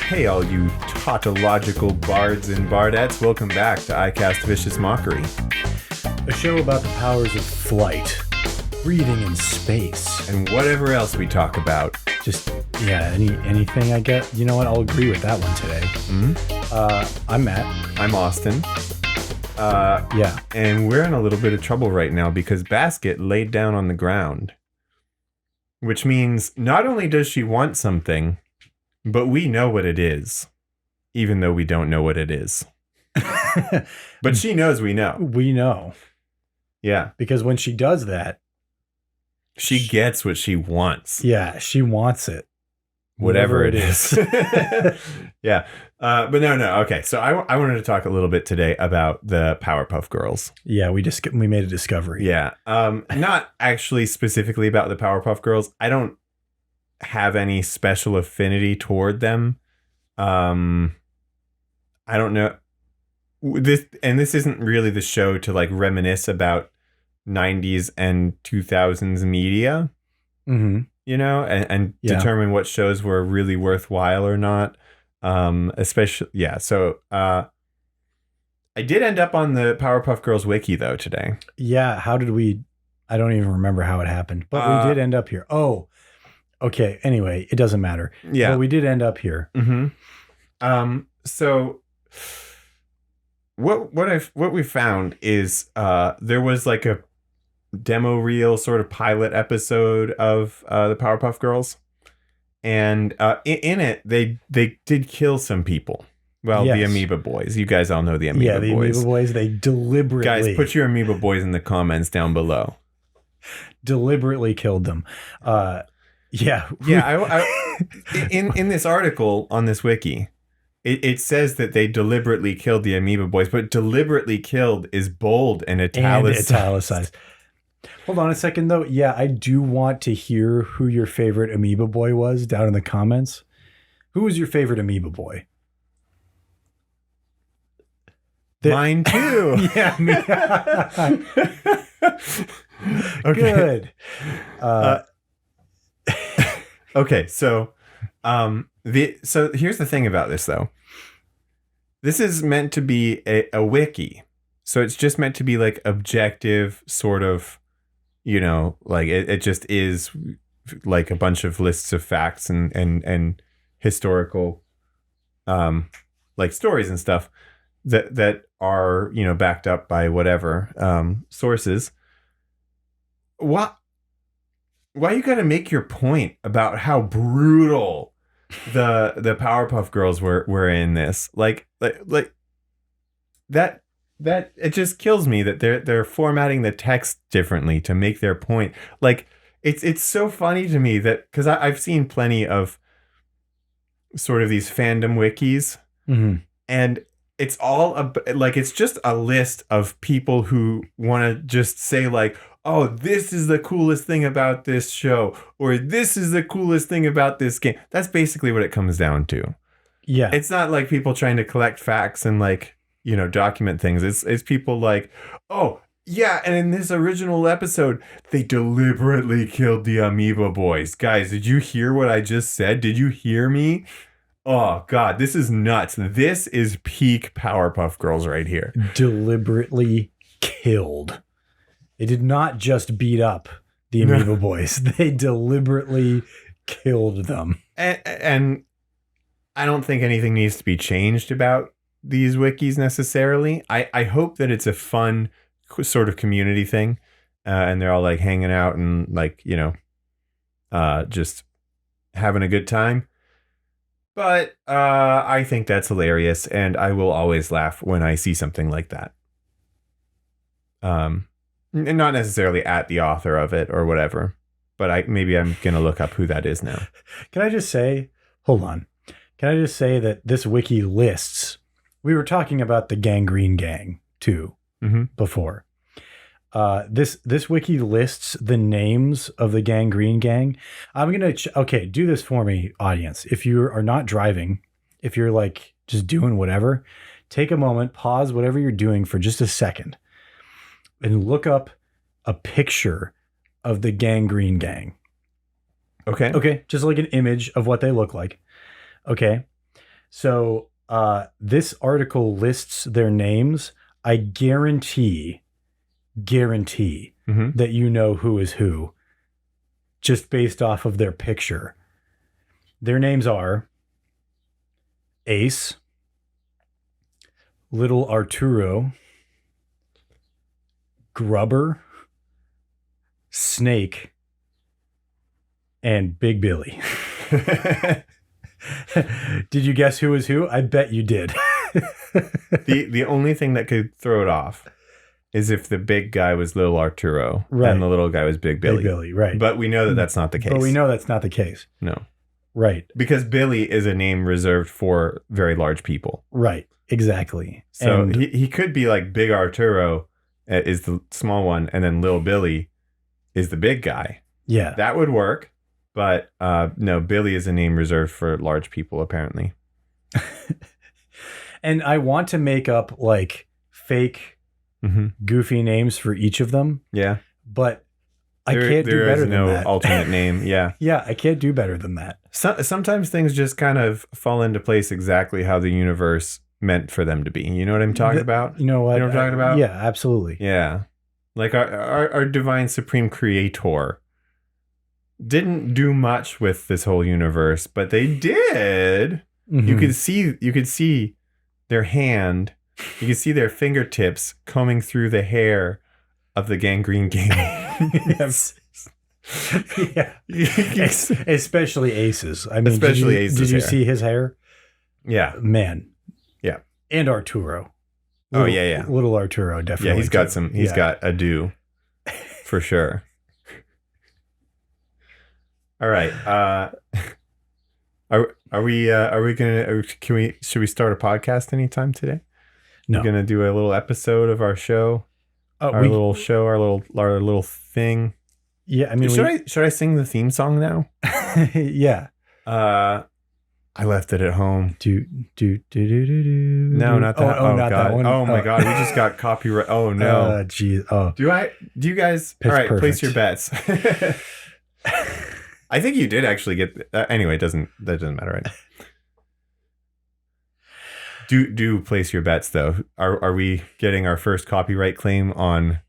Hey, all you tautological bards and bardettes, welcome back to I Cast Vicious Mockery. A show about the powers of flight, breathing in space. And whatever else we talk about. Just, anything I get. You know what, I'll agree with that one today. Mm-hmm. I'm Matt. I'm Austin. Yeah. And we're in a little bit of trouble right now because Basket laid down on the ground. Which means not only does she want something, but we know what it is, even though we don't know what it is. But she knows we know. We know. Yeah. Because when she does that, she gets what she wants. Yeah, she wants it. Whatever it is. Yeah. But no. Okay. So I wanted to talk a little bit today about the Powerpuff Girls. Yeah, we made a discovery. Yeah. Not actually specifically about the Powerpuff Girls. I don't have any special affinity toward them. I don't know. This isn't really the show to like reminisce about 90s and 2000s media. Mm-hmm. You know, and determine what shows were really worthwhile or not. Especially, yeah. So I did end up on the Powerpuff Girls wiki though today. Yeah. How did we? I don't even remember how it happened, but we did end up here. Oh, okay. Anyway, it doesn't matter. Yeah, but we did end up here. Mm-hmm. So what we found is there was like a demo reel sort of pilot episode of the Powerpuff Girls, and in it they did kill some people. Well, yes. The Amoeba Boys. You guys all know the Amoeba Boys. Yeah, the Amoeba Boys. They deliberately... Guys, put your Amoeba Boys in the comments down below. Deliberately killed them. Yeah. In this article on this wiki, it says that they deliberately killed the Amoeba Boys, but deliberately killed is bold and italicized. Hold on a second, though. Yeah, I do want to hear who your favorite Amoeba Boy was down in the comments. Who was your favorite Amoeba Boy? Mine too. Yeah. Okay. Good. Okay, so so here's the thing about this though. This is meant to be a wiki. So it's just meant to be like objective sort of, you know, like it just is like a bunch of lists of facts and historical like stories and stuff that are, you know, backed up by whatever sources. Why you got to make your point about how brutal the Powerpuff Girls were in this? Like that it just kills me that they're formatting the text differently to make their point. Like it's so funny to me that because I've seen plenty of sort of these fandom wikis, mm-hmm. and it's all like it's just a list of people who want to just say like, oh, this is the coolest thing about this show, or this is the coolest thing about this game. That's basically what it comes down to. Yeah. It's not like people trying to collect facts and like, you know, document things. It's people like, oh, yeah, and in this original episode, they deliberately killed the Amoeba Boys. Guys, did you hear what I just said? Did you hear me? Oh, God, this is nuts. This is peak Powerpuff Girls right here. Deliberately killed. They did not just beat up the Amoeba Boys. They deliberately killed them. And I don't think anything needs to be changed about these wikis necessarily. I hope that it's a fun sort of community thing. And they're all like hanging out and like, you know, just having a good time. But I think that's hilarious. And I will always laugh when I see something like that. And not necessarily at the author of it or whatever, but maybe I'm going to look up who that is now. Can I just say, hold on. Can I just say that this wiki lists, we were talking about the Gangreen gang too, mm-hmm. before. This wiki lists the names of the Gangreen gang. I'm going to, okay, do this for me, audience. If you are not driving, if you're like just doing whatever, take a moment, pause whatever you're doing for just a second. and look up a picture of the Gangreen gang. Okay. Okay, just like an image of what they look like. Okay, so this article lists their names. I guarantee that you know who is who just based off of their picture. Their names are Ace, Little Arturo, Grubber, Snake, and Big Billy. Did you guess who was who? I bet you did. The only thing that could throw it off is if the big guy was Little Arturo Right. and the little guy was Big Billy. Big Billy, right. But we know that that's not the case. But we know that's not the case. No. Right. Because Billy is a name reserved for very large people. Right. Exactly. So And- he could be like Big Arturo is the small one, and then Little Billy is the big guy. yeah. That would work. But no, Billy is a name reserved for large people, apparently. And I want to make up like fake goofy names for each of them, Yeah. but I can't do better than no that. alternate name. Yeah. Yeah, I can't do better than that. Sometimes things just kind of fall into place exactly how the universe meant for them to be. You know what I'm talking about? You know what? You know what I'm talking about? Yeah, absolutely. Yeah. Like our divine supreme creator didn't do much with this whole universe, but they did. Mhm. You could see their hand, you could see their fingertips combing through the hair of the Gangreen gang. Yes. Yeah. Especially Aces. I mean, Especially Ace's Did you hair. see his hair? Yeah. Man. Yeah. And Arturo. Oh, yeah. Little Arturo, definitely. Yeah, he's got too. he's Yeah. got a do for sure. All right. Are we gonna should we start a podcast anytime today? No. We're gonna do a little episode of our show. Our little thing. Yeah, I mean, Should I sing the theme song now? yeah. I left it at home. Do. No, not that. Oh, not God. that one. Oh my God, we just got copyright. Oh no. Geez. Oh. Do you guys? Pitch all right, place perfect. your bets. I think you did actually get. Anyway, that doesn't matter right now. Do place your bets though. Are we getting our first copyright claim on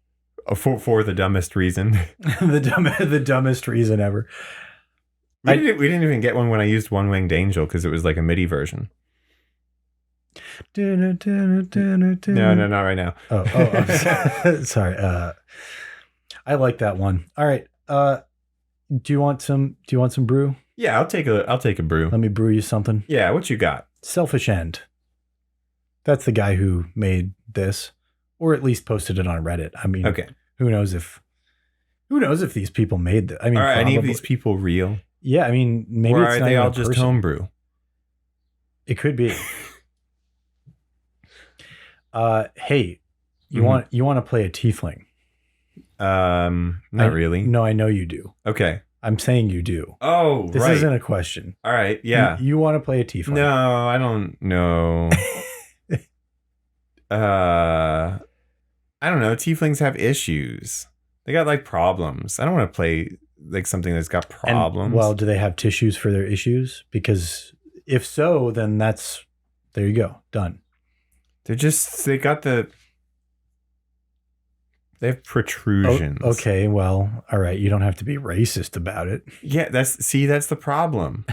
for the dumbest reason? the dumbest reason ever. We didn't even get one when I used One Winged Angel because it was like a MIDI version. No, not right now. Oh, I'm sorry. I like that one. All right. Do you want some brew? Yeah, I'll take a brew. Let me brew you something. Yeah, what you got? SelfishEnd. That's the guy who made this, or at least posted it on Reddit. I mean, Okay. Who knows if these people made this? I mean, Are any of probably- these people real? Yeah, I mean, maybe or it's are not they even all a just person. homebrew? It could be. Hey, you Mhm. want to play a tiefling? Not really. No, I know you do. Okay. I'm saying you do. Oh, This right. isn't a question. All right. Yeah. You want to play a tiefling? No, I don't know. I don't know. Tieflings have issues. They got like problems. I don't want to play like something that's got And, problems. well, do they have tissues for their issues? Because if so, then there you go. Done. they have protrusions. Oh, okay, well, all right. You don't have to be racist about it. Yeah, that's the problem.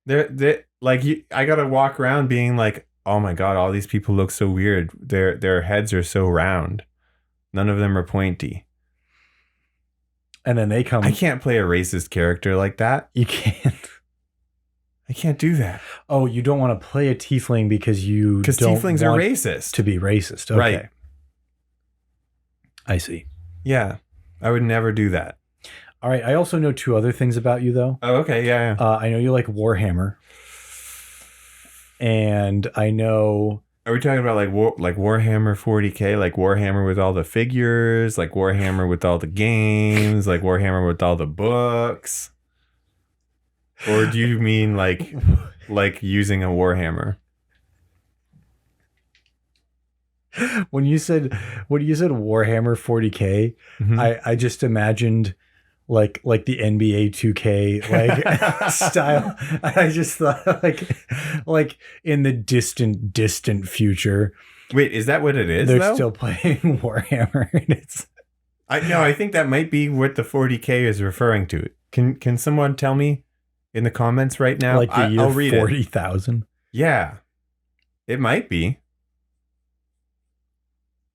They're like I gotta walk around being like, oh my God, all these people look so weird. Their heads are so round. None of them are pointy. And then they come. I can't play a racist character like that. You can't. I can't do that. Oh, you don't want to play a tiefling because you don't Tieflings are want racist. to be racist. Okay. Right. I see. Yeah, I would never do that. All right. I also know two other things about you, though. Oh, okay, yeah. I know you like Warhammer, and I know. Are we talking about like Warhammer 40K, like Warhammer with all the figures, like Warhammer with all the games, like Warhammer with all the books? Or do you mean like using a Warhammer? When you said Warhammer 40K, Mhm. I just imagined like the NBA 2K like style. I just thought like in the distant future, Wait, is that what it is they're though? still playing Warhammer, and it's I think that might be what the 40K is referring to. Can someone tell me in the comments right now? like the year I'll read it. 40,000. Yeah, it might be.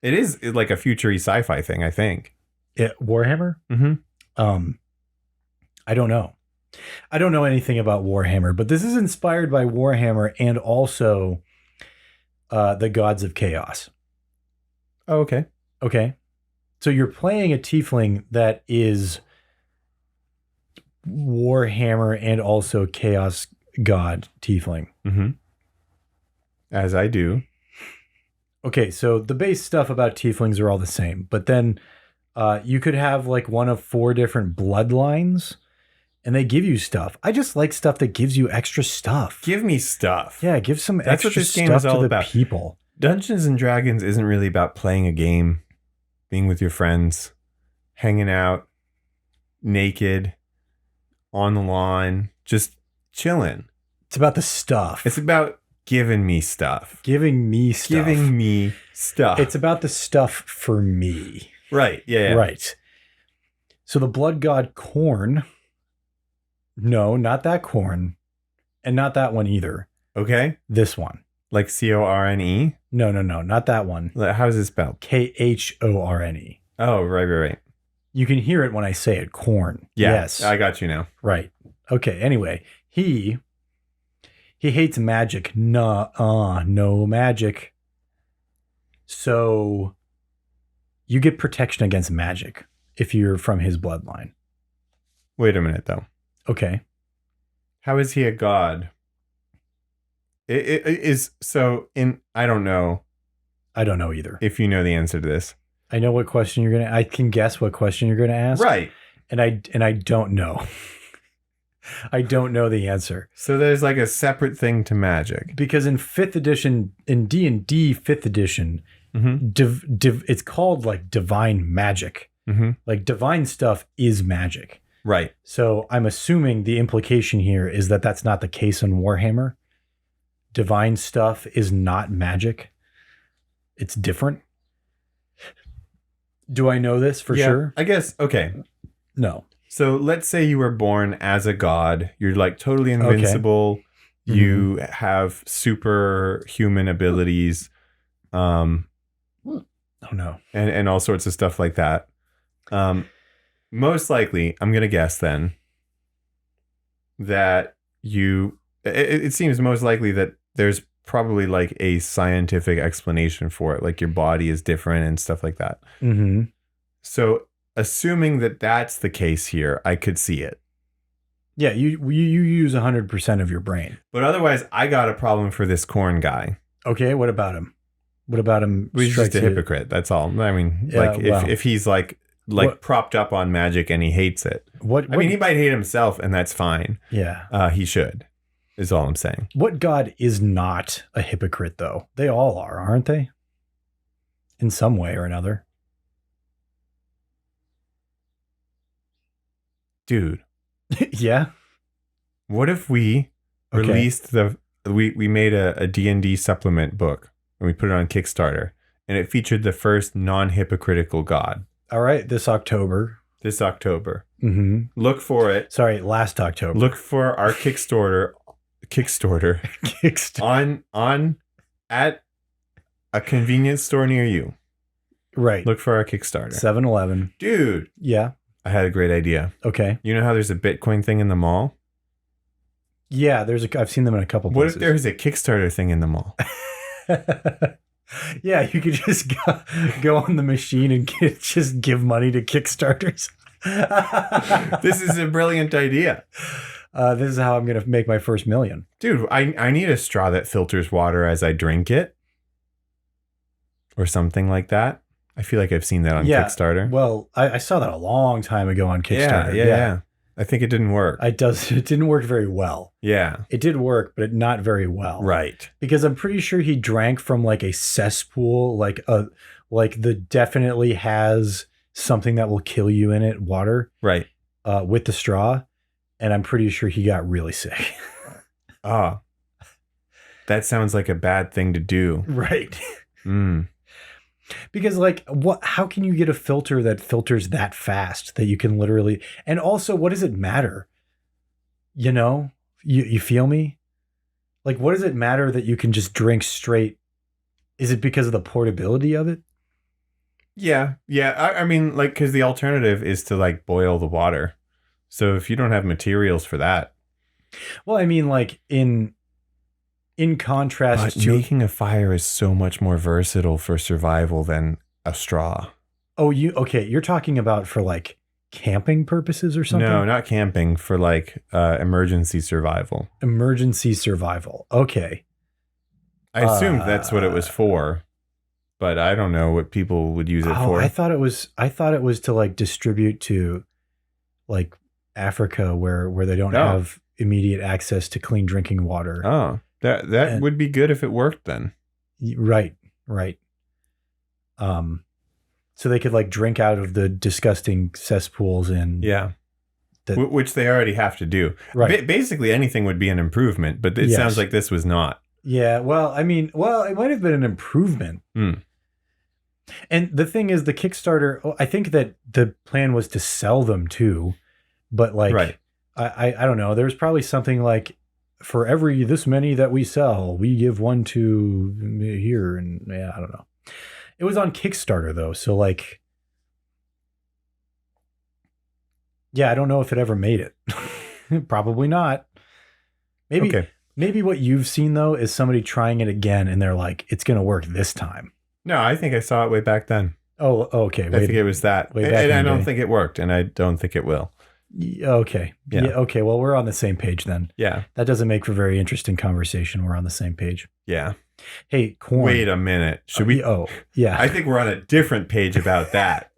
It is like a future-y sci-fi thing, I think. Yeah, Warhammer. Mm-hmm. I don't know. I don't know anything about Warhammer, but this is inspired by Warhammer and also the Gods of Chaos. Oh, okay. Okay. So you're playing a tiefling that is Warhammer and also Chaos God tiefling. Mm-hmm. As I do. Okay, so the base stuff about tieflings are all the same, but then you could have like one of 4 different bloodlines, and they give you stuff. I just like stuff that gives you extra stuff. Give me stuff. Yeah, give some That's what extra this game stuff is all to the about. people. Dungeons and Dragons isn't really about playing a game, being with your friends, hanging out, naked, on the lawn, just chilling. It's about the stuff. It's about giving me stuff. Giving me stuff. Giving me stuff. It's about the stuff for me. Right. Yeah. Right. So the blood god Corn. No, not that Corn. And not that one either. Okay. This one. Like Corne? No, not that one. How's it spelled? Khorne. Oh, right. You can hear it when I say it. Corn. Yeah, Yes. I got you now. Right. Okay. Anyway, he hates magic. No magic. So you get protection against magic if you're from his bloodline. Wait a minute, though. Okay. How is he a god? It is so in. I don't know I don't know either. if you know the answer to this. I know what question you're gonna. I can guess what question you're gonna ask. Right. And I don't know. I don't know the answer So there's like a separate thing to magic. because in 5th edition, in D&D 5th edition, Mm-hmm. it's called like divine magic. Mm-hmm. Like divine stuff is magic. Right. So I'm assuming the implication here is that that's not the case in Warhammer. Divine stuff is not magic. It's different. Do I know this for sure? I guess. Okay. No. So let's say you were born as a god. You're like totally invincible. Okay. You have superhuman abilities. Oh no. And all sorts of stuff like that. Most likely, I'm going to guess then that it seems most likely that there's probably like a scientific explanation for it. Like your body is different and stuff like that. Mm-hmm. So assuming that that's the case here, I could see it. Yeah, you use 100% of your brain. But otherwise, I got a problem for this corn guy. Okay, what about him? What about him? He's just a strikes you- hypocrite. That's all. I mean, Yeah, like well. if he's like What- propped up on magic and he hates it. What? I mean, he might hate himself, and that's fine. Yeah. He should. Is all I'm saying. What god is not a hypocrite though? They all are, aren't they? In some way or another. Dude, Yeah. what if we Okay. released we made a D&D supplement book and we put it on Kickstarter and it featured the first non-hypocritical god All right. This October. this October. Mm-hmm. Look for it. Sorry, last October. Look for our Kickstarter Kickstarter. on at a convenience store near you. Right. Look for our Kickstarter. 7-Eleven. Dude, Yeah. I had a great idea. Okay. You know how there's a Bitcoin thing in the mall? Yeah. I've seen them in a couple What if places. there's a Kickstarter thing in the mall? Yeah, you could just go on the machine and just give money to Kickstarters. This is a brilliant idea. This is how I'm going to make my first million. Dude, I need a straw that filters water as I drink it. Or something like that. I feel like I've seen that on Yeah. Kickstarter. Well, I saw that a long time ago on Kickstarter. Yeah. I think it didn't work. It didn't work very well. Yeah. It did work, but not very well. Right. Because I'm pretty sure he drank from like a cesspool, like the definitely has something that will kill you in it, water. Right. With the straw. And I'm pretty sure he got really sick. Ah. That sounds like a bad thing to do. Right. Mm. Because like how can you get a filter that filters that fast that you can literally, and also what does it matter? You know, you feel me? Like, what does it matter that you can just drink straight? Is it because of the portability of it? Yeah. Yeah. I mean, like, because the alternative is to like boil the water. So if you don't have materials for that. Well, I mean, like in contrast but to making a fire is so much more versatile for survival than a straw. Oh, you're talking about for like camping purposes or something? No, not camping, for like emergency survival. Emergency survival. Okay. I assumed that's what it was for, but I don't know what people would use it for. I thought it was to like distribute to like Africa where they don't have immediate access to clean drinking water. Oh. That would be good if it worked then. Right. So they could like drink out of the disgusting cesspools and which they already have to do. Right. Basically anything would be an improvement, but it sounds like this was not. Yeah. Well, I mean, it might have been an improvement. Mm. And the thing is, the Kickstarter, I think that the plan was to sell them too, but like, right. I don't know. There's probably something like, for every this many that we sell, we give one to here. And yeah, I don't know. It was on Kickstarter though. So like, yeah, I don't know if it ever made it. Probably not. Maybe what you've seen though is somebody trying it again and they're like, it's going to work this time. No, I think I saw it way back then. Oh, okay. I think it was that. And I don't think it worked, and I don't think it will. Okay. Yeah. Okay. Well, we're on the same page then. Yeah. That doesn't make for very interesting conversation. We're on the same page. Yeah. Hey, Corn. Wait a minute. Should we? Oh, yeah. I think we're on a different page about that.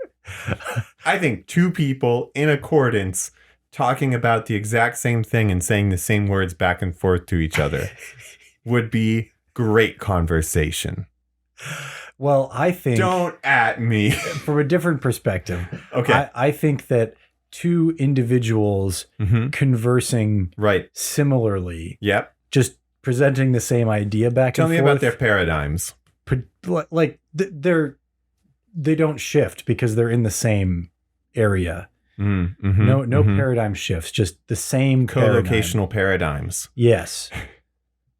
I think two people in accordance talking about the exact same thing and saying the same words back and forth to each other would be great conversation. Well, I think... Don't at me. From a different perspective. Okay. I think that two individuals conversing similarly. Yep. Just presenting the same idea back and forth. Tell me about their paradigms. Like, they don't shift because they're in the same area. No paradigm shifts, just the same Colocational paradigms. Yes.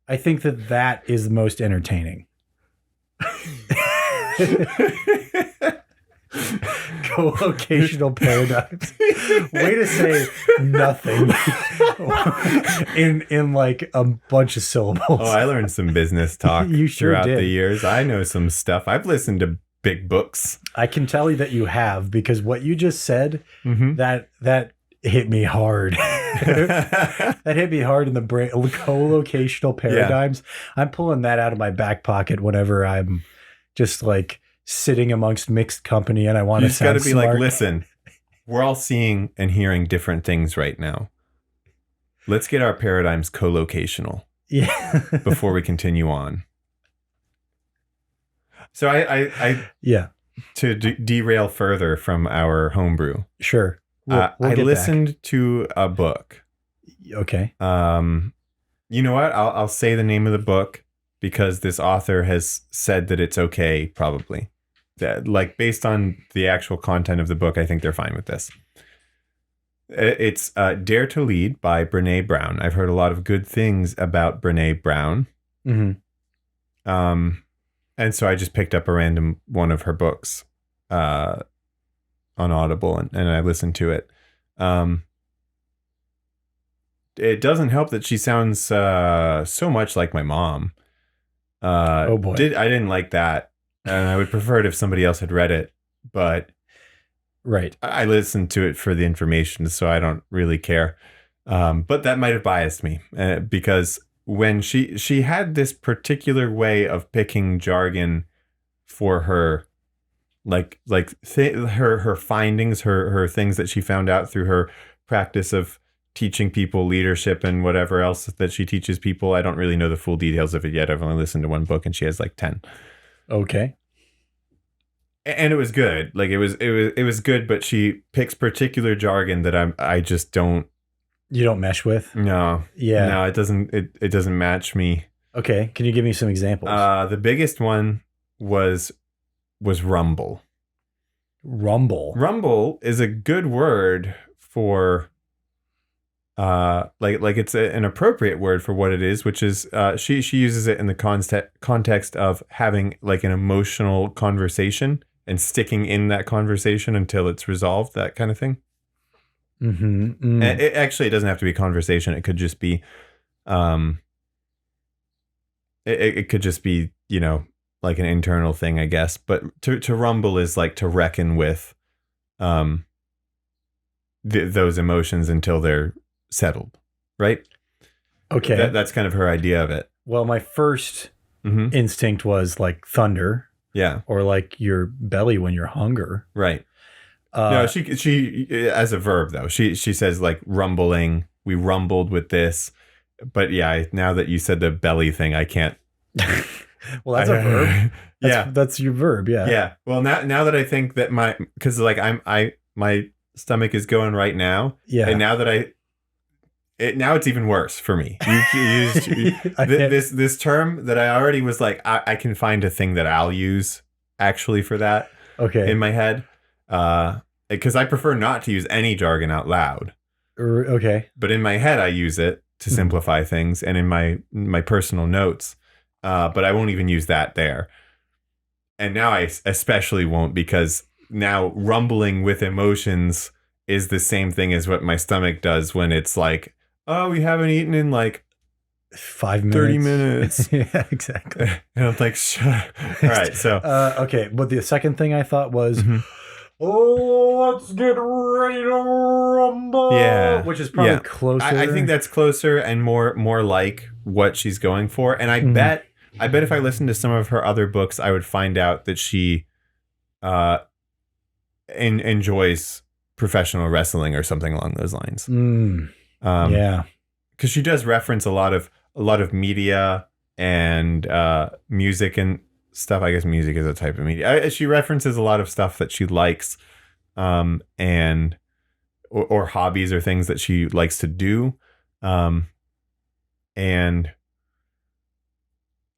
I think that is the most entertaining. Co-locational paradigms. Way to say nothing in like a bunch of syllables. Oh, I learned some business talk you sure throughout did. the years. I know some stuff. I've listened to big books. I can tell you that you have, because what you just said, that hit me hard. That hit me hard in the brain. Co-locational paradigms. Yeah. I'm pulling that out of my back pocket whenever I'm just like sitting amongst mixed company and I want to sound smart. You just got to be like, listen, we're all seeing and hearing different things right now. Let's get our paradigms co-locational. Yeah. Before we continue on. So I to derail further from our homebrew. Sure. We'll I listened to a book. Okay. You know what? I'll say the name of the book because this author has said that it's okay, probably. Like, based on the actual content of the book, I think they're fine with this. It's Dare to Lead by Brené Brown. I've heard a lot of good things about Brené Brown. And so I just picked up a random one of her books on Audible and I listened to it. It doesn't help that she sounds so much like my mom. Oh boy. I didn't like that. And I would prefer it if somebody else had read it. But I listened to it for the information, so I don't really care. But that might have biased me because when she had this particular way of picking jargon for her, her findings, her things that she found out through her practice of teaching people leadership and whatever else that she teaches people. I don't really know the full details of it yet. I've only listened to one book and she has like 10. Okay. And it was good. Like it was good, but she picks particular jargon that I just don't. You don't mesh with? No. Yeah. No, it doesn't match me. Okay. Can you give me some examples? The biggest one was rumble. Rumble. Rumble is a good word for like it's an appropriate word for what it is, which is she uses it in the context of having like an emotional conversation and sticking in that conversation until it's resolved, that kind of thing. Mm-hmm. Mm. It doesn't have to be a conversation. It could just be it could just be, you know, like an internal thing, I guess. But to rumble is like to reckon with those emotions until they're settled, right? Okay. That's kind of her idea of it. Well, my first instinct was like thunder. Yeah. Or like your belly when you're hunger. Right. No, she as a verb though. She says like rumbling. We rumbled with this. But yeah, now that you said the belly thing, I can't. Well, that's a verb. Yeah, that's your verb. Yeah. Yeah. Well, now that I think that because like my stomach is going right now. Yeah. And now that now it's even worse for me. You used this term that I already was like, I can find a thing that I'll use actually for that. Okay. In my head. Because I prefer not to use any jargon out loud. Okay. But in my head, I use it to simplify things, and in my personal notes. But I won't even use that there. And now I especially won't, because now rumbling with emotions is the same thing as what my stomach does when it's like, oh, we haven't eaten in like 5 minutes. 30 minutes. Yeah, exactly. And I'm like, shut. All right. So, okay. But the second thing I thought was, oh, let's get ready to rumble. Yeah. Which is probably closer. I think that's closer and more like what she's going for. And I bet if I listened to some of her other books, I would find out that she enjoys professional wrestling or something along those lines. Yeah. Because she does reference a lot of media and music and stuff. I guess music is a type of media. She references a lot of stuff that she likes, and or hobbies or things that she likes to do, and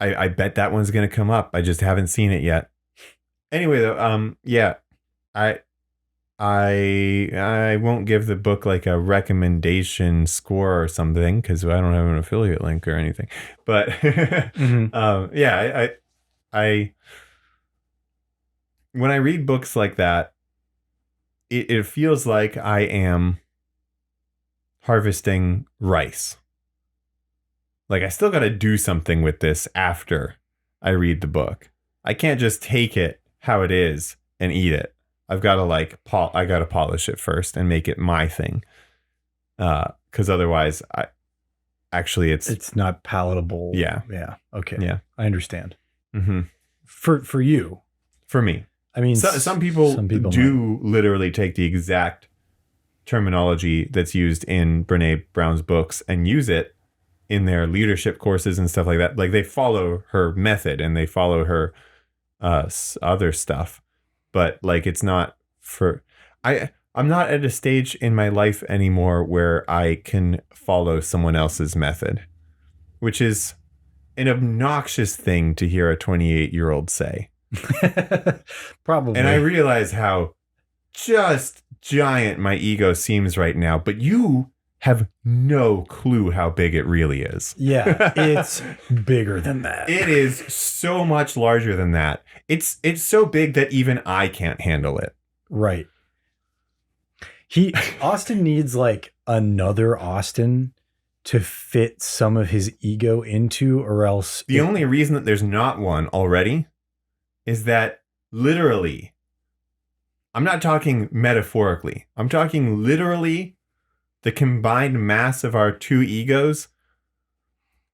I bet that one's gonna come up. I just haven't seen it yet. Anyway, though, yeah, I won't give the book like a recommendation score or something because I don't have an affiliate link or anything. But yeah, I when I read books like that, it feels like I am harvesting rice. Like I still got to do something with this after I read the book. I can't just take it how it is and eat it. I've got to I got to polish it first and make it my thing. Because otherwise it's not palatable. Yeah. Yeah. Okay. Yeah. I understand. Mm-hmm. For you. For me. I mean, some people do literally take the exact terminology that's used in Brene Brown's books and use it in their leadership courses and stuff like that. Like they follow her method and they follow her other stuff. But like it's not for I'm not at a stage in my life anymore where I can follow someone else's method, which is an obnoxious thing to hear a 28-year-old say. Probably. And I realize how just giant my ego seems right now, but you have no clue how big it really is. Yeah, it's bigger than that. It is so much larger than that. It's so big that even I can't handle it. Right. Austin needs like another Austin to fit some of his ego into, or else the only reason that there's not one already is that literally, I'm not talking metaphorically. I'm talking literally. The combined mass of our two egos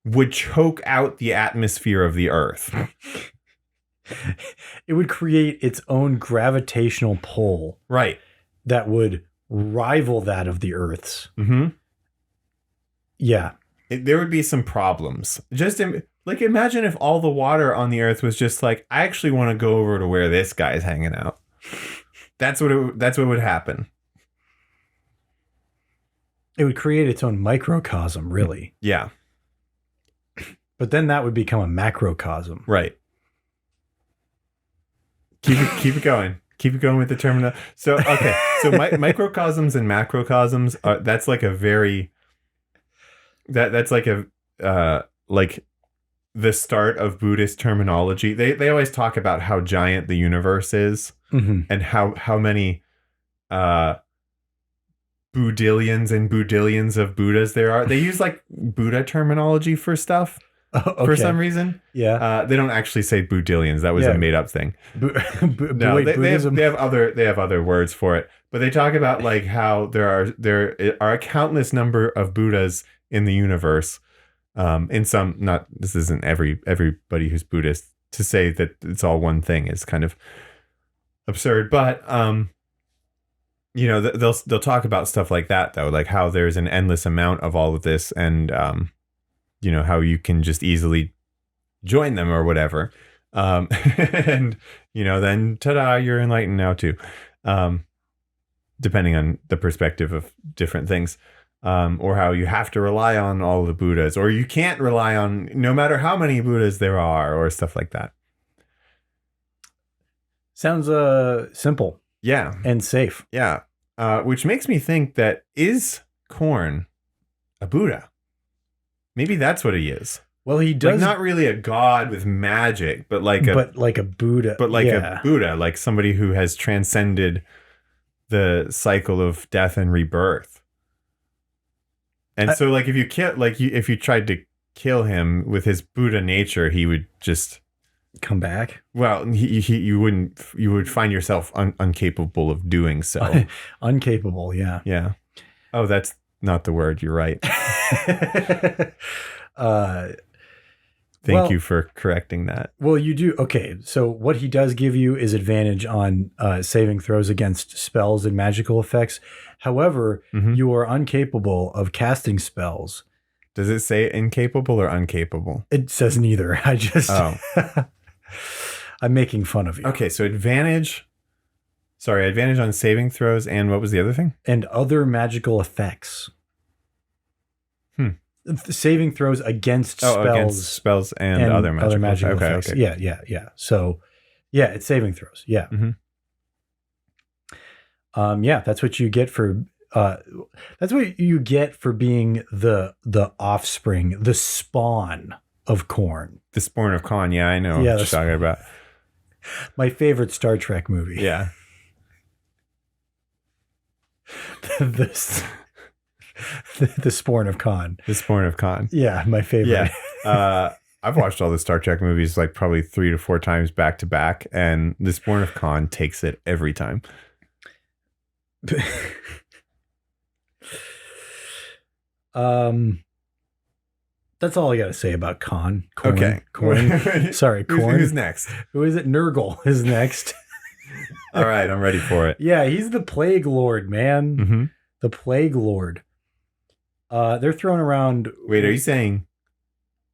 would choke out the atmosphere of the earth. It would create its own gravitational pull. Right. That would rival that of the Earth's. Mm-hmm. Yeah. There would be some problems. Just like imagine if all the water on the Earth was just like, I actually want to go over to where this guy's hanging out. That's what would happen. It would create its own microcosm, really. Yeah. But then that would become a macrocosm. Right. Keep it going. Keep it going with the terminal. So, okay. So microcosms and macrocosms that's like a very that's like a like the start of Buddhist terminology. They always talk about how giant the universe is, and how many Buddhillions and Buddhillions of Buddhas there are. They use like Buddha terminology for stuff. For some reason. Yeah. They don't actually say Buddhillions. That was a made up thing. No, they have other words for it. But they talk about like how there are a countless number of Buddhas in the universe. This isn't everybody who's Buddhist. To say that it's all one thing is kind of absurd. But they'll talk about stuff like that though, like how there's an endless amount of all of this, and how you can just easily join them or whatever. And, then ta-da, you're enlightened now too. Depending on the perspective of different things. Or how you have to rely on all the Buddhas, or you can't rely on no matter how many Buddhas there are, or stuff like that. Sounds simple. Yeah. And safe. Yeah. Which makes me think that is Khorne a Buddha? Maybe that's what he is. Well, he does, like, not really a god with magic, but like a Buddha. But like a Buddha, like somebody who has transcended the cycle of death and rebirth. And so, like, if you tried to kill him with his Buddha nature, he would just come back. Well, you would find yourself incapable of doing so. Incapable, yeah. Yeah. Oh, that's not the word. You're right. Thank you for correcting that. Well, you do. Okay. So what he does give you is advantage on saving throws against spells and magical effects. However, you are incapable of casting spells. Does it say incapable or uncapable? It says neither. I just, I'm making fun of you. Okay. So advantage on saving throws. And what was the other thing? And other magical effects. Saving throws against spells and other magical effects. Okay. Yeah. So, yeah, it's saving throws. Yeah. That's what you get for being the offspring, the spawn of Khorne. The spawn of Khorne. Yeah, I know what you're talking about. My favorite Star Trek movie. Yeah. The Spawn of Khorne. The Spawn of Khorne. Yeah, my favorite. Yeah. I've watched all the Star Trek movies like probably 3 to 4 times back to back, and the Spawn of Khorne takes it every time. That's all I got to say about Khorne. Okay. Khorne. Sorry, Khorne. Who's next? Who is it? Nurgle is next. All right, I'm ready for it. Yeah, he's the Plague Lord, man. The Plague Lord. They're throwing around. Wait, are you saying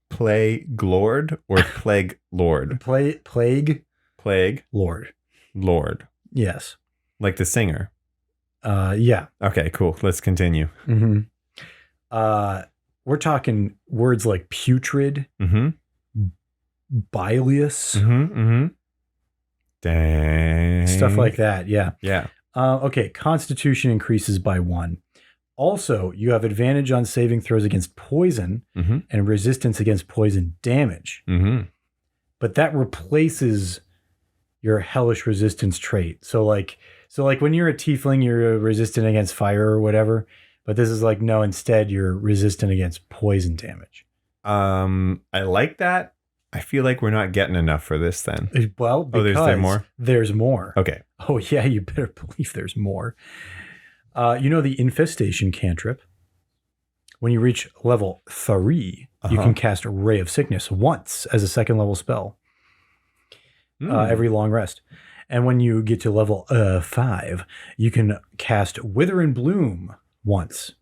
Plague Lord or Plague Lord? Plague Lord. Yes. Like the singer. Yeah. Okay, cool. Let's continue. We're talking words like putrid, bilious, dang, stuff like that. Yeah. Yeah. Okay. Constitution increases by 1. Also, you have advantage on saving throws against poison and resistance against poison damage. But that replaces your hellish resistance trait. So like when you're a tiefling, you're resistant against fire or whatever. But this is like, no, instead you're resistant against poison damage. I like that. I feel like we're not getting enough for this then. Well, because there's more? There's more. Okay. Oh, yeah, you better believe there's more. The infestation cantrip. When you reach level 3, you can cast Ray of Sickness once as a 2nd level spell every long rest. And when you get to level 5, you can cast Wither and Bloom once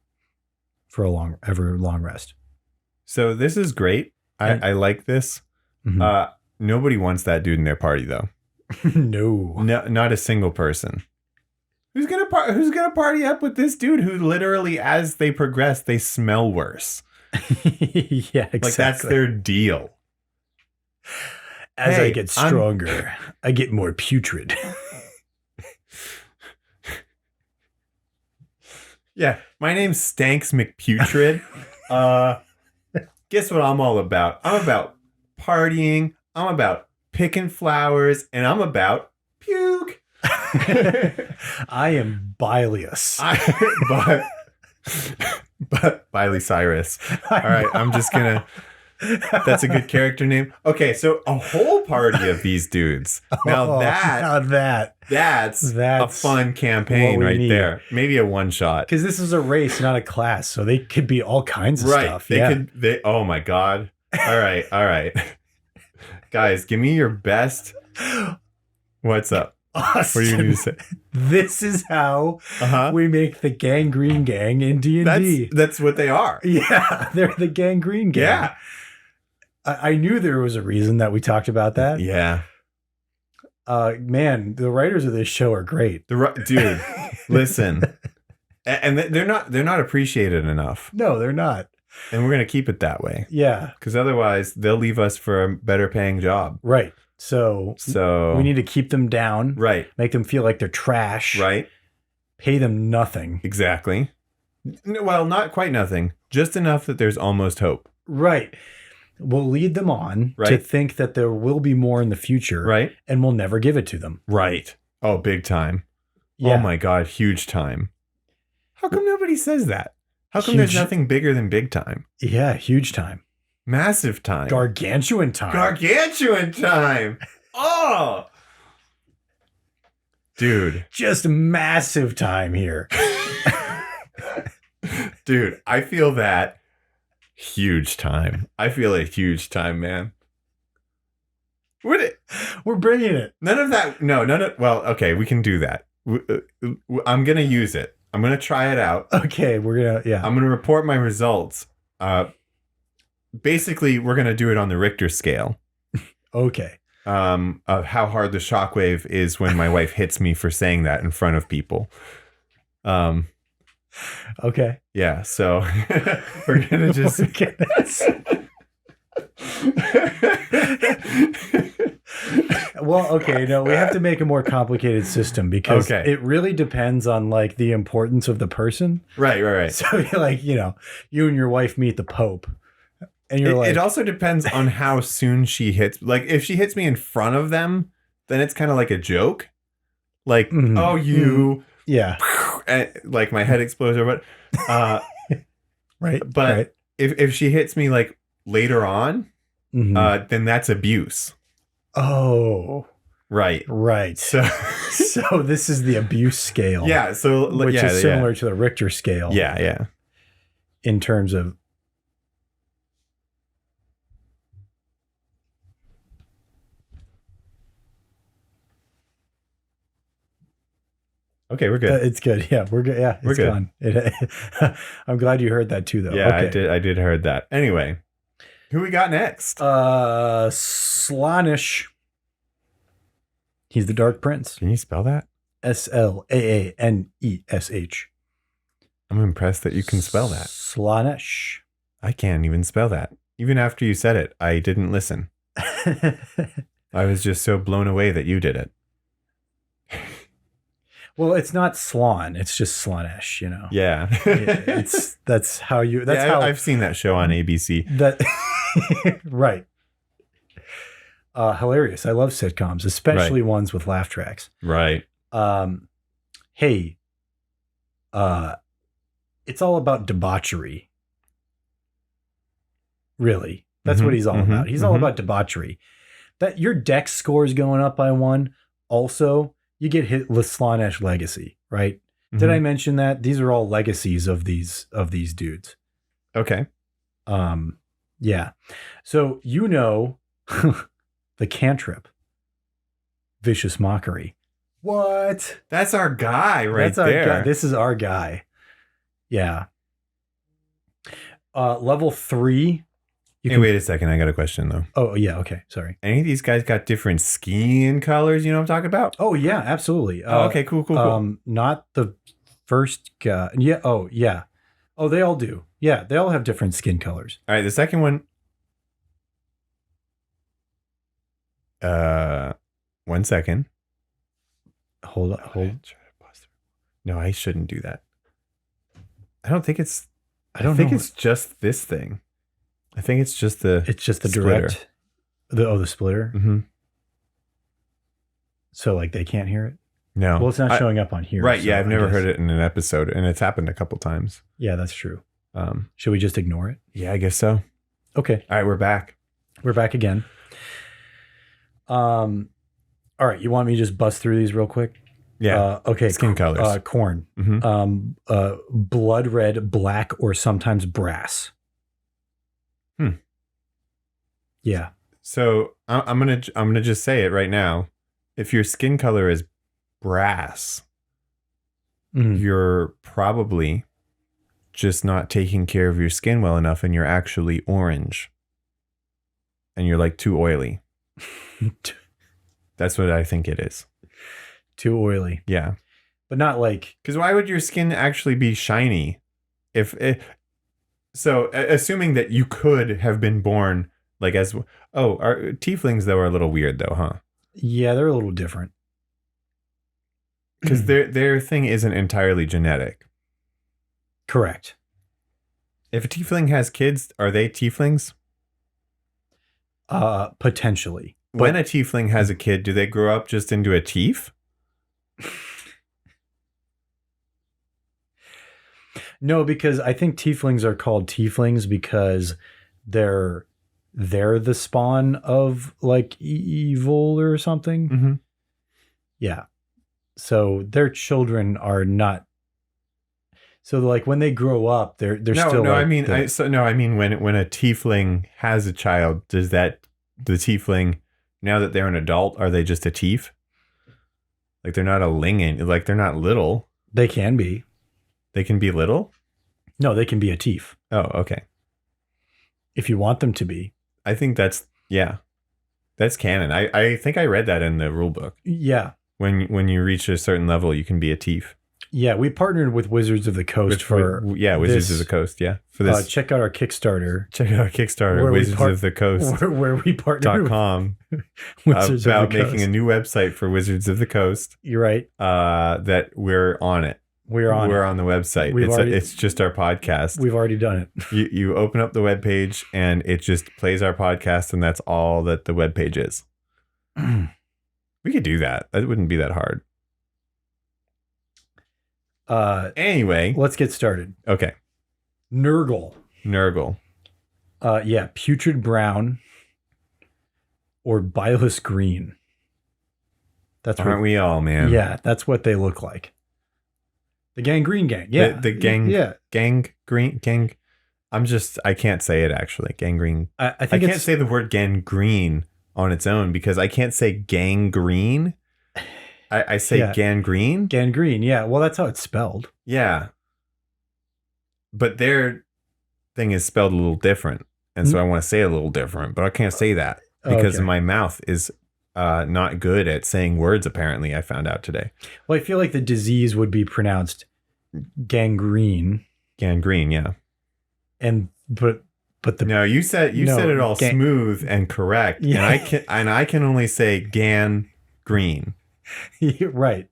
for a long rest. So this is great. I like this. Mhm. Nobody wants that dude in their party though. No, not a single person. Who's gonna party up with this dude who literally, as they progress, they smell worse? Yeah, exactly. Like that's their deal. As I get stronger, I get more putrid. Yeah, my name's Stanks McPutrid. Guess what I'm all about? I'm about partying. I'm about picking flowers, and I'm about puke. I am bilious. But Biley Cyrus. All right, I'm just gonna. That's a good character name. Okay, so a whole party of these dudes. Now that's a fun campaign right there. Maybe a one shot. Because this is a race, not a class, so they could be all kinds of stuff. They oh my god. All right. Guys, give me your best. What's up? Awesome. What do you need to say? This is how we make the Gangreen gang in D&D. That's what they are. Yeah, they're the Gangreen gang. Yeah. I knew there was a reason that we talked about that. Yeah. Man, the writers of this show are great. Dude, listen. And they're not appreciated enough. No, they're not. And we're going to keep it that way. Yeah. Because otherwise they'll leave us for a better paying job. Right. So we need to keep them down. Right. Make them feel like they're trash. Right. Pay them nothing. Exactly. Well, not quite nothing. Just enough that there's almost hope. Right. We'll lead them on to think that there will be more in the future. Right. And we'll never give it to them. Right. Oh, big time. Yeah. Oh my God. Huge time. How come nobody says that? How come there's nothing bigger than big time? Yeah. Huge time. Massive time. Gargantuan time. Gargantuan time. Oh. Dude. Just massive time here. Dude, I feel that. Huge time. I feel a huge time, man. We're bringing it. None of that. No, none of. Well, okay, we can do that. I'm gonna use it. I'm gonna try it out. Okay, yeah. I'm gonna report my results. Basically, we're gonna do it on the Richter scale. Okay. Of how hard the shockwave is when my wife hits me for saying that in front of people. Okay. Yeah, so we're gonna just Well, okay, no, we have to make a more complicated system because it really depends on like the importance of the person. Right. So like, you and your wife meet the Pope. And you're it also depends on how soon she hits. Like if she hits me in front of them, then it's kind of like a joke. Like, oh, you yeah. Like my head explodes or what. Right. But if she hits me like later on, then that's abuse. Oh. Right. So this is the abuse scale. Yeah. So which is similar to the Richter scale. Yeah. In terms of. Okay, we're good. It's good. Yeah, we're good. Yeah, we're good. Gone. I'm glad you heard that too, though. Yeah, okay. I did heard that. Anyway, who we got next? Slaanesh. He's the Dark Prince. Can you spell that? Slaanesh. I'm impressed that you can spell that. Slaanesh. I can't even spell that. Even after you said it, I didn't listen. I was just so blown away that you did it. Well, it's not Slan. It's just Slaanesh, Yeah. That's how you. That's how I've seen that show on ABC. That right. Hilarious. I love sitcoms, especially ones with laugh tracks. Right. Hey. It's all about debauchery. Really, that's what he's all about. He's all about debauchery. That your dex score is going up by 1. Also. You get hit with Slaanesh legacy, right? Did I mention that? These are all legacies of these dudes. Okay. Yeah. So the cantrip, Vicious Mockery. What? That's our guy That's our there. guy. This is our guy. Yeah. Level 3. Hey, wait a second. I got a question, though. Oh, yeah. Okay. Sorry. Any of these guys got different skin colors? You know what I'm talking about? Oh, yeah. Absolutely. Okay. Cool. Not the first guy. Yeah. Oh, yeah. Oh, they all do. Yeah. They all have different skin colors. All right. The second one. 1 second. Hold on. No, I shouldn't do that. I don't think it's. I think it's just this thing. I think it's just the. It's just the splitter. direct. The splitter. Mm-hmm. So like they can't hear it. No. Well, it's not showing up on here. Right. So Yeah, I've I never guess- heard it in an episode, and it's happened a couple times. Yeah, that's true. Should we just ignore it? Yeah, I guess so. Okay. All right, we're back. We're back again. All right. You want me to just bust through these real quick? Yeah. Okay. Skin colors. Corn. Mm-hmm. Blood red, black, or sometimes brass. Yeah. So I'm gonna just say it right now. If your skin color is brass, you're probably just not taking care of your skin well enough, and you're actually orange, and you're like too oily. That's what I think it is. Too oily. Yeah. But not like... Because why would your skin actually be shiny? Assuming that you could have been born like as... Oh, our tieflings, though, are a little weird, though, huh? Yeah, they're a little different. Because their thing isn't entirely genetic. Correct. If a tiefling has kids, are they tieflings? Potentially. When a tiefling has a kid, do they grow up just into a tief? No, because I think tieflings are called tieflings because they're the spawn of like evil or something. Mm-hmm. Yeah. So their children are not. So like when they grow up, they're still. No, like I mean, when a tiefling has a child, does the tiefling, now that they're an adult, are they just a tief? Like they're not a ling, like they're not little. They can be. They can be little? No, they can be a tief. Oh, okay. If you want them to be. I think that's canon. I think I read that in the rule book. Yeah. When you reach a certain level, you can be a tief. Yeah, we partnered with Wizards of the Coast Wizards of the Coast, yeah. For this, check out our Kickstarter. Wizards of the Coast. Where we partnered .com Wizards about of the making Coast. a new website for Wizards of the Coast. You're right. That we're on it. We're on the website. It's just our podcast. We've already done it. You open up the webpage and it just plays our podcast, and that's all that the webpage is. We could do that. That wouldn't be that hard. Anyway, let's get started. Okay. Nurgle. Yeah, putrid brown or bilious green. Aren't we all, man? Yeah, that's what they look like. The Gangreen gang. Yeah. The gang. Yeah. Gang. I can't say it actually. Gangreen. I can't say the word gangrene on its own because I can't say gangrene. I say gangrene. Gangreen. Yeah. Well, that's how it's spelled. Yeah. But their thing is spelled a little different. And so I want to say a little different, but I can't say that because my mouth is not good at saying words, apparently, I found out today. Well, I feel like the disease would be pronounced gangrene. Gangrene, yeah. But you said it all smooth and correct. Yeah. And I can only say gangrene. Right.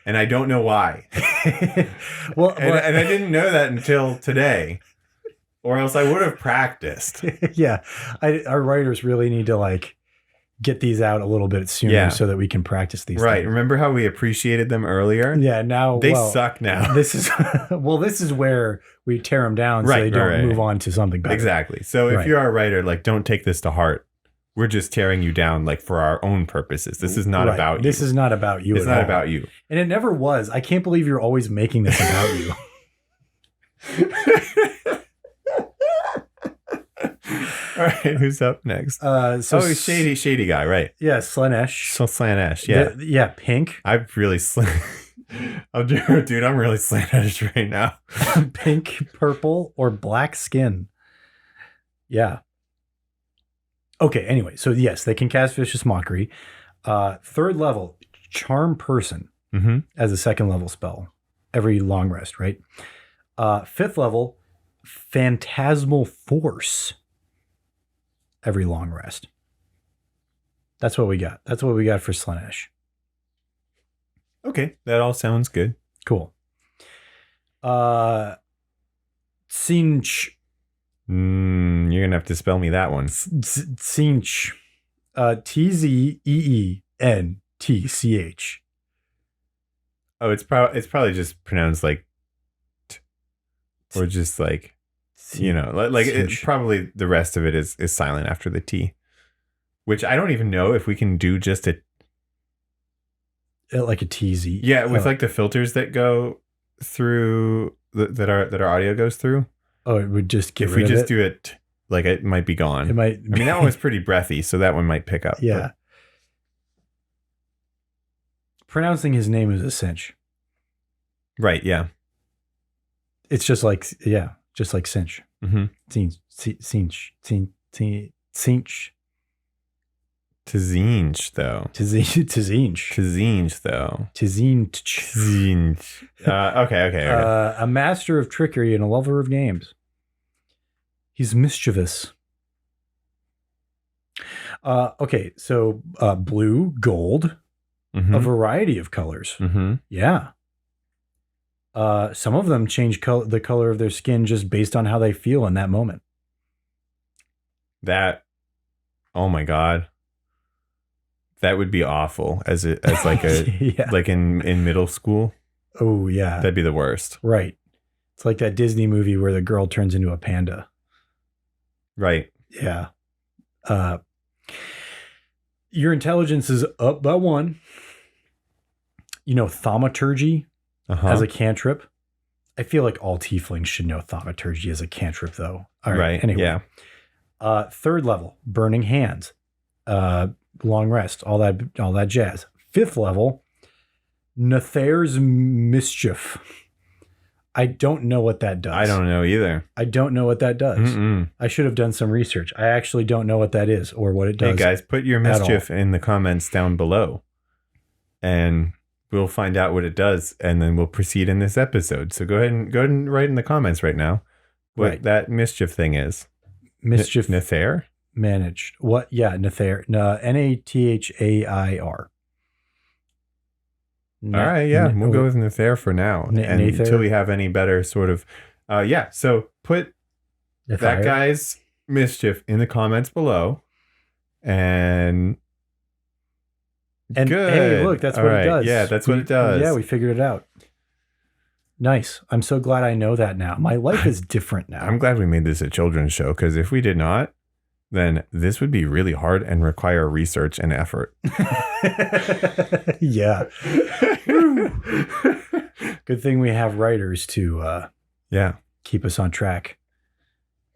And I don't know why. and I didn't know that until today. Or else I would have practiced. Yeah. Our writers really need to get these out a little bit sooner so that we can practice these Right. things. Remember how we appreciated them earlier? Yeah, now they suck now. This is where we tear them down so they don't move on to something better. Exactly. So if you're a writer, don't take this to heart. We're just tearing you down for our own purposes. This is not about you. This is not about you. It's not about you. And it never was. I can't believe you're always making this about you. All right, who's up next? Shady guy, right? Yeah, Slanesh. So Slanesh, yeah. Yeah, pink. I'm really oh, dude, I'm really Slanesh right now. Pink, purple, or black skin. Yeah. Okay, anyway, so yes, they can cast Vicious Mockery. Third level, Charm Person as a second level spell. Every long rest, right? Fifth level, Phantasmal Force. Every long rest. That's what we got. That's what we got for Slanesh. Okay, that all sounds good. Cool. Cinch. You're gonna have to spell me that one. Cinch. T-Z-E-E-N-T-C-H. Oh, it's probably just pronounced like, or just like, probably the rest of it is silent after the T, which I don't even know if we can do just like a TZ. Yeah, with like the filters that go through that our audio goes through. Oh, it would just get if rid we of just it? do it, like it might be gone. It might. I mean, that one was pretty breathy, so that one might pick up. Yeah. But. Pronouncing his name is a cinch. Right. Yeah. It's just like cinch. Mm-hmm. Cinch. Tzinch, though. Tzinch, though. Tzinch. Okay. A master of trickery and a lover of games. He's mischievous. Okay, so blue, gold, a variety of colors. Yeah. Some of them change the color of their skin just based on how they feel in that moment. Oh my God. That would be awful as like a like in middle school. Oh yeah. That'd be the worst. Right. It's like that Disney movie where the girl turns into a panda. Right. Yeah. Your intelligence is up by 1. Thaumaturgy as a cantrip. I feel like all tieflings should know thaumaturgy as a cantrip, though. All right. Anyway. Yeah. Third level, Burning Hands, long rest, all that jazz. Fifth level, Nethair's Mischief. I don't know what that does. I don't know either. I don't know what that does. I should have done some research. I actually don't know what that is or what it does. Hey guys, put your mischief in the comments down below, and we'll find out what it does, and then we'll proceed in this episode. So go ahead and write in the comments right now what that mischief thing is. Mischief. Nethair? Managed. What? Yeah, Nethair. Nathair. All right, yeah, we'll go with Nethair for now, until we have any better sort of, So put that guy's mischief in the comments below, and good. Hey, look, that's what it does. Yeah, that's what it does. Yeah, we figured it out. Nice. I'm so glad I know that now. My life is different now. I'm glad we made this a children's show, because if we did not, then this would be really hard and require research and effort. Yeah. Good thing we have writers to keep us on track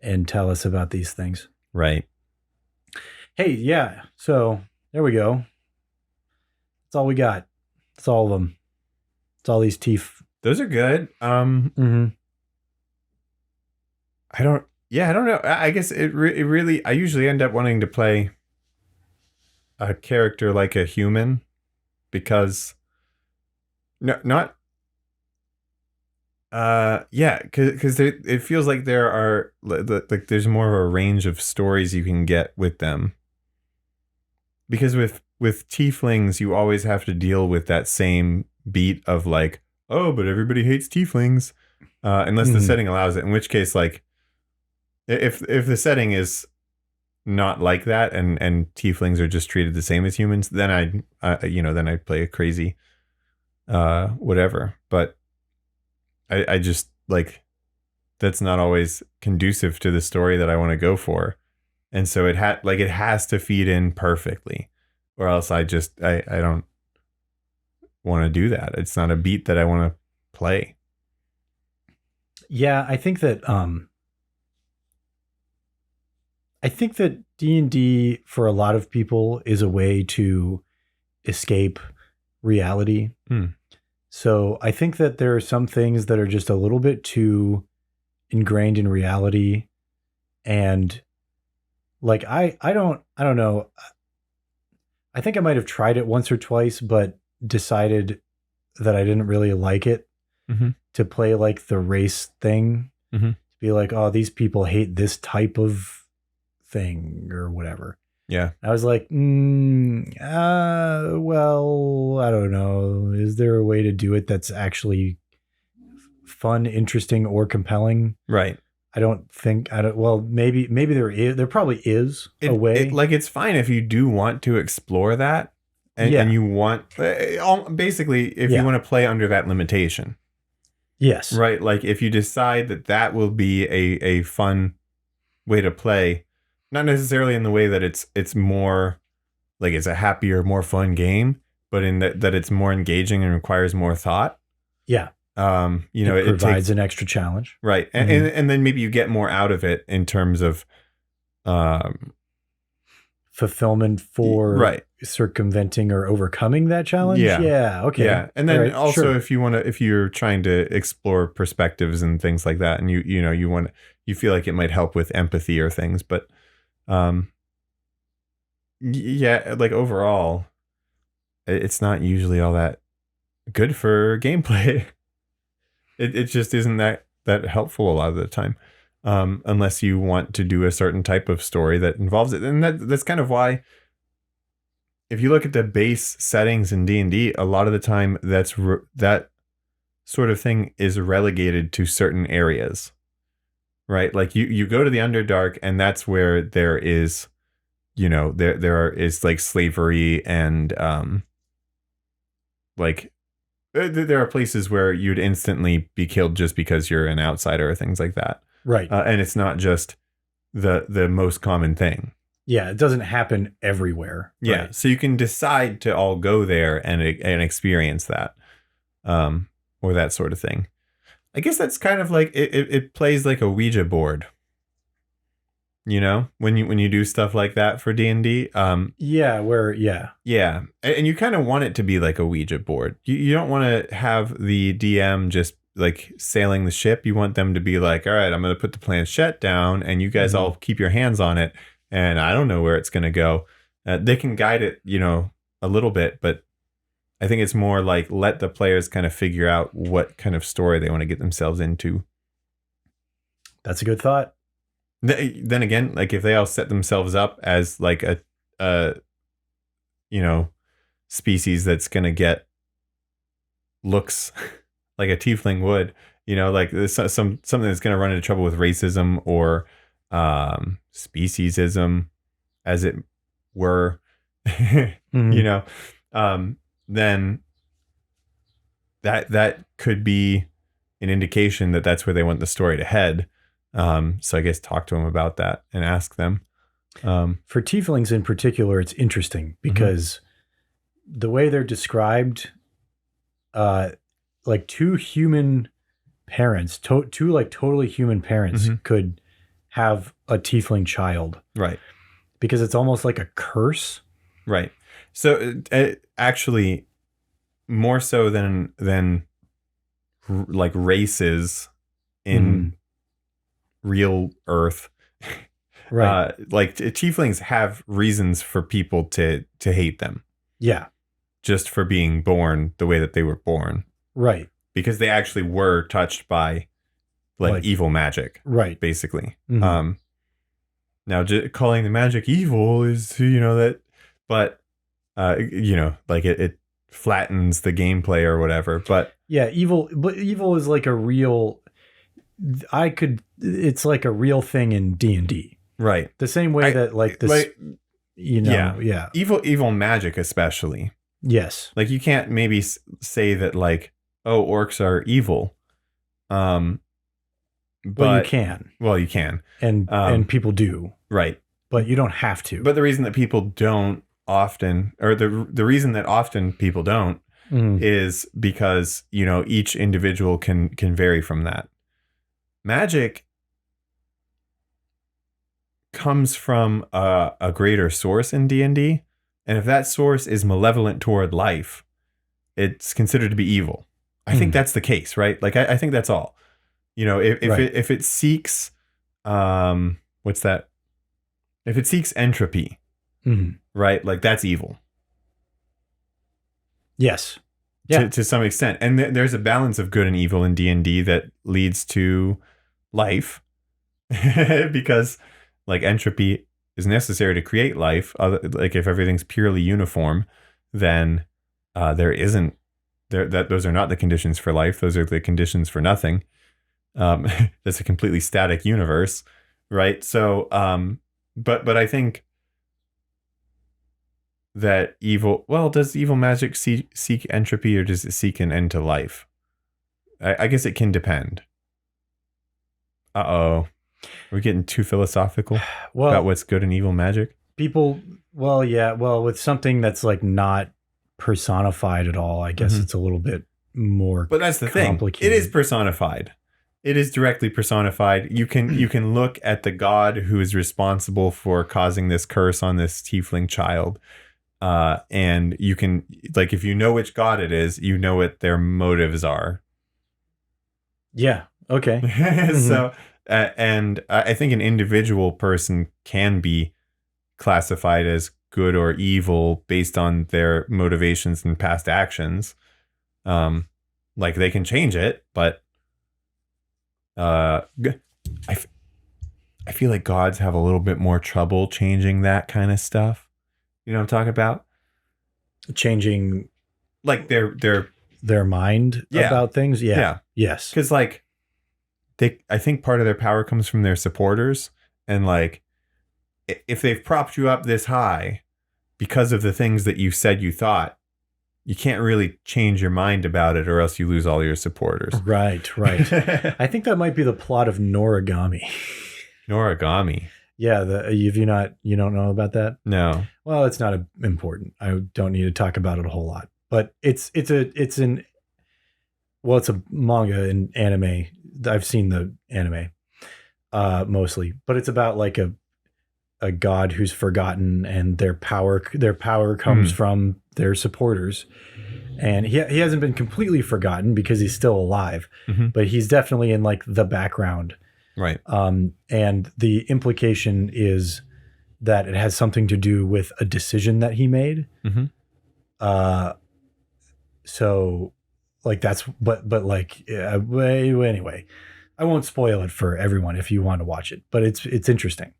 and tell us about these things. Right. Hey, yeah. So there we go. That's all we got. That's all of them. It's all these teeth. Those are good. I don't know. I guess it really, I usually end up wanting to play a character like a human, because because it feels like there are like there's more of a range of stories you can get with them. Because with tieflings, you always have to deal with that same beat of like, oh, but everybody hates tieflings, unless the setting allows it. In which case, like, if the setting is not like that, and tieflings are just treated the same as humans, then I'd play a crazy, whatever. But I just like, that's not always conducive to the story that I want to go for, and so it has to feed in perfectly, or else I don't want to do that. It's not a beat that I want to play. Yeah, I think that I think that D&D for a lot of people is a way to escape reality. So I think that there are some things that are just a little bit too ingrained in reality. And like, I don't know. I think I might have tried it once or twice, but decided that I didn't really like it to play like the race thing, to be like, oh, these people hate this type of thing or whatever. Yeah. I was like, well, I don't know. Is there a way to do it that's actually fun, interesting, or compelling? Right. Well, maybe there probably is a way. It's fine if you do want to explore that and you want, basically, if you want to play under that limitation. Yes. Right. Like if you decide that will be a fun way to play, not necessarily in the way that it's more like it's a happier, more fun game, but in that it's more engaging and requires more thought. Yeah. It provides an extra challenge. Right. And then maybe you get more out of it in terms of fulfillment for circumventing or overcoming that challenge. Yeah. Okay. Yeah. And then also if you're trying to explore perspectives and things like that, and you feel like it might help with empathy or things, but like overall, it's not usually all that good for gameplay. It just isn't that helpful a lot of the time, unless you want to do a certain type of story that involves it. And that's kind of why, if you look at the base settings in D&D, a lot of the time that sort of thing is relegated to certain areas, right? Like you go to the Underdark, and that's where there is, there is like slavery and like. There are places where you'd instantly be killed just because you're an outsider or things like that. Right. And it's not just the most common thing. Yeah, it doesn't happen everywhere. Yeah. Right. So you can decide to all go there and experience that, or that sort of thing. I guess that's kind of like it plays like a Ouija board. When you do stuff like that for D&D. Yeah. And you kind of want it to be like a Ouija board. You don't want to have the DM just like sailing the ship. You want them to be like, all right, I'm going to put the planchette down and you guys all keep your hands on it. And I don't know where it's going to go. They can guide it, a little bit, but I think it's more like let the players kind of figure out what kind of story they want to get themselves into. That's a good thought. Then again, like if they all set themselves up as like a species that's going to get looks like a tiefling would, like something that's going to run into trouble with racism or speciesism, as it were, then that could be an indication that that's where they want the story to head. So I guess talk to them about that and ask them. For tieflings in particular, it's interesting because the way they're described, like two human parents, two like totally human parents could have a tiefling child. Right. Because it's almost like a curse. Right. So actually more so than like races in real Earth, right? Like tieflings have reasons for people to hate them. Yeah, just for being born the way that they were born, right? Because they actually were touched by like evil magic, right? Basically, now calling the magic evil is that, but like it flattens the gameplay or whatever. But yeah, evil is like a real. It's like a real thing in D&D. Right. The same way that like this, yeah. Evil magic, especially. Yes. Like you can't maybe say that like, oh, orcs are evil. But you can. Well, you can. And people do. Right. But you don't have to. But the reason that people don't often, or the reason that often people don't is because, each individual can vary from that. Magic comes from a greater source in D&D, and if that source is malevolent toward life, it's considered to be evil. I think that's the case, right? Like I think that's all. You know, if it seeks what's that? If it seeks entropy, right? Like that's evil. Yes. Yeah. To some extent. And there's a balance of good and evil in D&D that leads to life because like entropy is necessary to create life. Like if everything's purely uniform, then those are not the conditions for life. Those are the conditions for nothing. That's a completely static universe, right? So, but I think that does evil magic seek entropy, or does it seek an end to life? I guess it can depend. Are we getting too philosophical about what's good and evil magic? With something that's like not personified at all, I guess it's a little bit more. But that's the thing. It is personified. It is directly personified. You can look at the god who is responsible for causing this curse on this tiefling child. And you can, like, if you know which god it is, you know what their motives are. Yeah. Okay. So, and I think an individual person can be classified as good or evil based on their motivations and past actions. Like they can change it, but I feel like gods have a little bit more trouble changing that kind of stuff. You know what I'm talking about? Changing like their mind about things. Yeah. Yes. Because like I think part of their power comes from their supporters, and like if they've propped you up this high because of the things that you said you thought, you can't really change your mind about it, or else you lose all your supporters. Right. I think that might be the plot of Noragami. Noragami. Yeah, you don't know about that? No. Well, it's not important. I don't need to talk about it a whole lot. But it's a manga and anime. I've seen the anime mostly, but it's about like a god who's forgotten, and their power comes from their supporters. And he hasn't been completely forgotten because he's still alive, but he's definitely in like the background. Right. And the implication is that it has something to do with a decision that he made. So like that's, but like, anyway, I won't spoil it for everyone if you want to watch it, but it's interesting.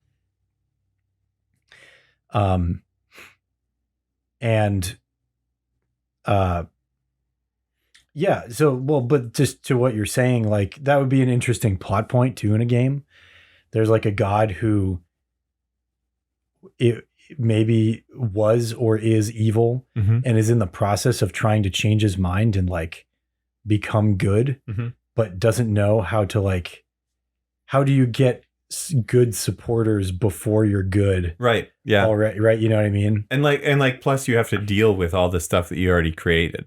Yeah. So, well, but just to what you're saying, like that would be an interesting plot point too in a game. There's like a god who it maybe was or is evil and is in the process of trying to change his mind and like become good, but doesn't know how to like, how do you get good supporters before you're good? Right. Yeah. Already. Right. You know what I mean? And like, plus you have to deal with all the stuff that you already created.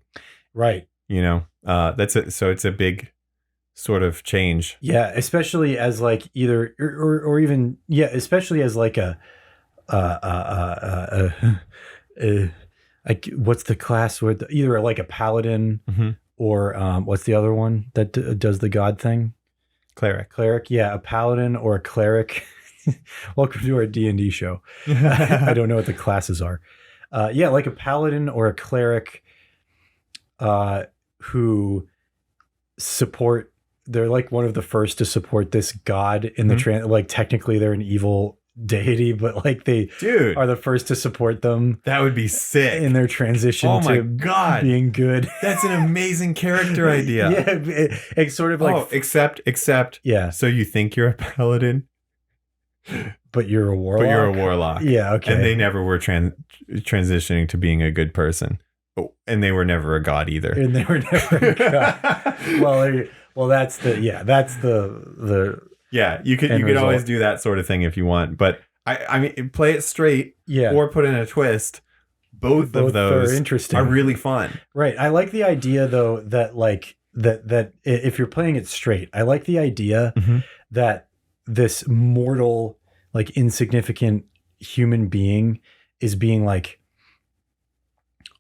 Right. You know, so it's a big sort of change. Yeah. Especially as like either, or even, especially as like like what's the class with either like a paladin or what's the other one that does the god thing? Cleric. Yeah. A paladin or a cleric. Welcome to our D&D show. I don't know what the classes are. Like a paladin or a cleric who support, they're like one of the first to support this god in the like technically they're an evil deity, but like they are the first to support them. That would be sick in their transition to being good. That's an amazing character idea. It's sort of like except yeah. So you think you're a paladin, but you're a warlock. Yeah, okay. And they never were transitioning to being a good person. And they were never a god either. And they were never a god. Well, that's the yeah. You could always do that sort of thing if you want, but I mean, play it straight, or put in a twist. Both of those are interesting, are really fun. Right. I like the idea though that like that if you're playing it straight, I like the idea that this mortal like insignificant human being is being like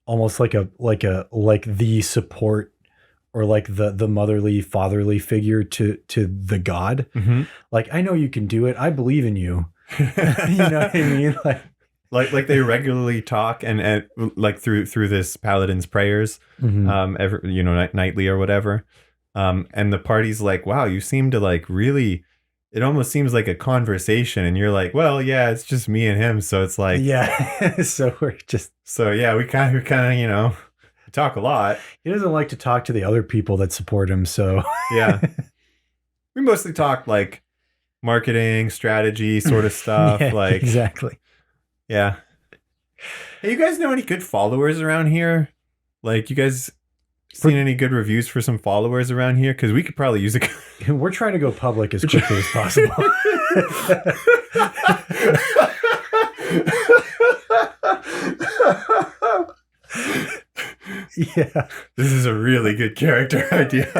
almost like the support or like the motherly fatherly figure to the god. Mm-hmm. Like, I know you can do it. I believe in you. You know what I mean? Like they regularly talk and like through this paladin's prayers, every, nightly or whatever. And the party's like, wow, you seem to like really, it almost seems like a conversation. And you're like, well, yeah, it's just me and him. So it's like, yeah. So yeah, we kind of, talk a lot. He doesn't like to talk to the other people that support him. So yeah, we mostly talk like marketing, strategy sort of stuff. Yeah, like exactly. Yeah. Hey, you guys know any good followers around here? Like, you guys seen any good reviews for some followers around here? Because we could probably use a... We're trying to go public as quickly as possible. Yeah. This is a really good character idea.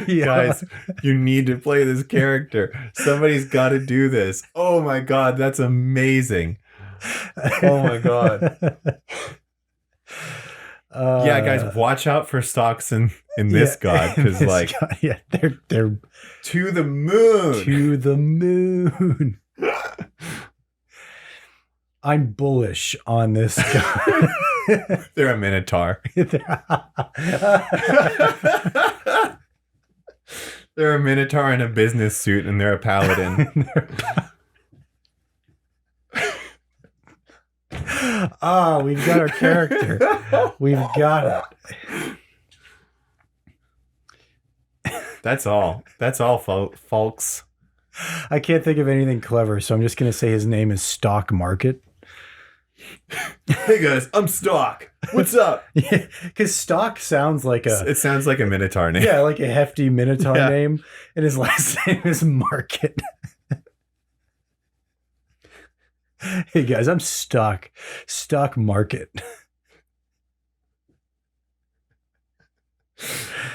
Yeah. Guys, you need to play this character. Somebody's got to do this. Oh my God, that's amazing. Oh my God. Yeah, guys, watch out for stocks in this god, because like god, yeah, they're to the moon. To the moon. I'm bullish on this guy. They're a minotaur. They're a minotaur in a business suit, and they're a paladin. Ah, we've got our character. We've got it. That's all, folks. I can't think of anything clever, so I'm just going to say his name is Stock Market. Hey guys, I'm Stock. What's up? Yeah, because Stock sounds like it sounds like a minotaur name. Yeah, like a hefty minotaur name, and his last name is Market. Hey guys, I'm Stock Market.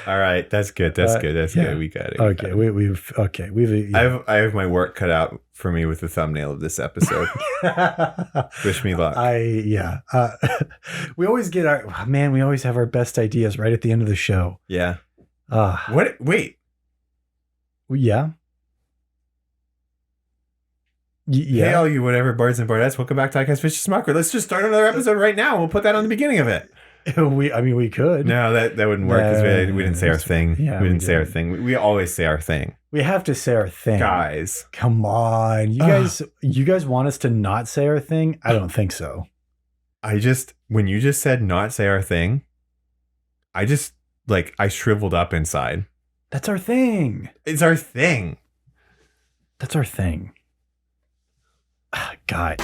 All right, that's good. That's good. We got it. Okay, we've. I have my work cut out for me with the thumbnail of this episode. Wish me luck. We always get we always have our best ideas right at the end of the show. Yeah. What? Wait. Yeah. Yeah. Hey, all you whatever bards and bardettes, welcome back to Diecast Fishes Mockery. Let's just start another episode right now. We'll put that on the beginning of it. We could. No, that wouldn't work because we didn't say our thing. Yeah, we didn't say our thing. We always say our thing. We have to say our thing, guys. Come on, you guys want us to not say our thing? I don't think so. When you just said not say our thing, I shriveled up inside. That's our thing. It's our thing. That's our thing. God.